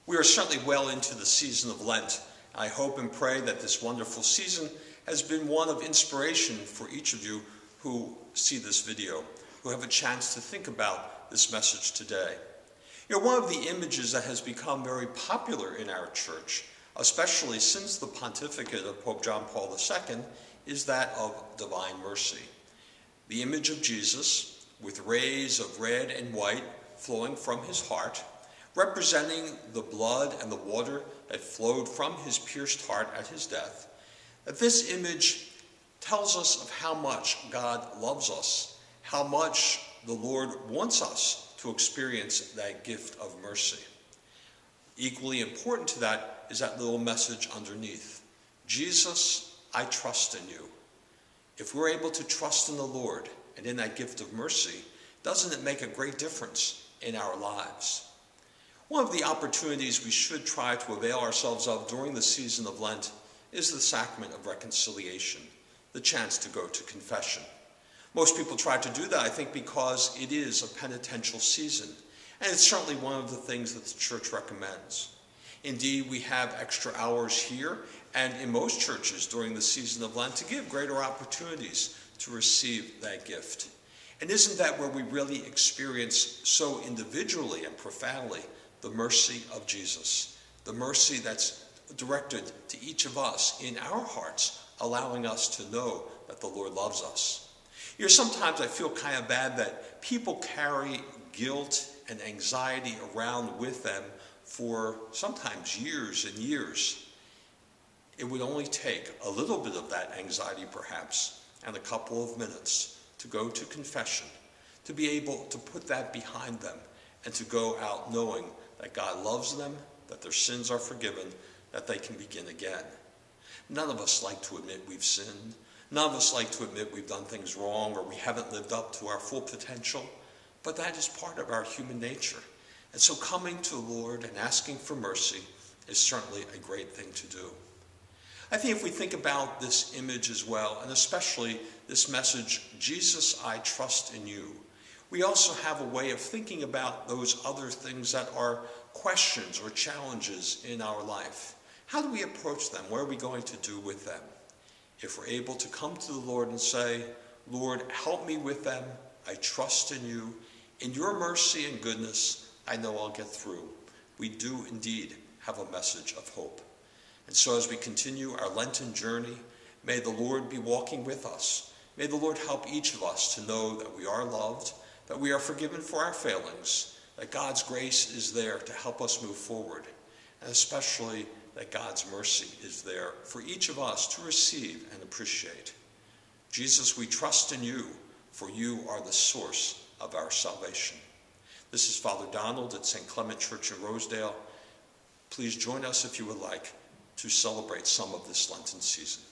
We are certainly well into the season of Lent. I hope and pray that this wonderful season has been one of inspiration for each of you who see this video, who have a chance to think about this message today. One of the images that has become very popular in our church, especially since the pontificate of Pope John Paul II, is that of divine mercy. The image of Jesus, with rays of red and white flowing from his heart, representing the blood and the water that flowed from his pierced heart at his death. This image tells us of how much God loves us, how much the Lord wants us to experience that gift of mercy. Equally important to that is that little message underneath. Jesus, I trust in you. If we're able to trust in the Lord and in that gift of mercy, doesn't it make a great difference in our lives? One of the opportunities we should try to avail ourselves of during the season of Lent is the sacrament of reconciliation, the chance to go to confession. Most people try to do that, I think, because it is a penitential season, and it's certainly one of the things that the church recommends. Indeed, we have extra hours here and in most churches during the season of Lent to give greater opportunities to receive that gift. And isn't that where we really experience so individually and profoundly the mercy of Jesus, the mercy that's directed to each of us in our hearts, allowing us to know that the Lord loves us. Sometimes I feel kind of bad that people carry guilt and anxiety around with them for sometimes years and years. It would only take a little bit of that anxiety, perhaps, and a couple of minutes to go to confession, to be able to put that behind them and to go out knowing that God loves them, that their sins are forgiven, that they can begin again. None of us like to admit we've sinned. None of us like to admit we've done things wrong or we haven't lived up to our full potential, but that is part of our human nature. And so coming to the Lord and asking for mercy is certainly a great thing to do. I think if we think about this image as well, and especially this message, Jesus, I trust in you, we also have a way of thinking about those other things that are questions or challenges in our life. How do we approach them? What are we going to do with them? If we're able to come to the Lord and say, Lord, help me with them. I trust in you. In your mercy and goodness, I know I'll get through. We do indeed have a message of hope. And so as we continue our Lenten journey, may the Lord be walking with us. May the Lord help each of us to know that we are loved, that we are forgiven for our failings, that God's grace is there to help us move forward, and especially that God's mercy is there for each of us to receive and appreciate. Jesus, we trust in you, for you are the source of our salvation. This is Father Donald at St. Clement Church in Rosedale. Please join us if you would like to celebrate some of this Lenten season.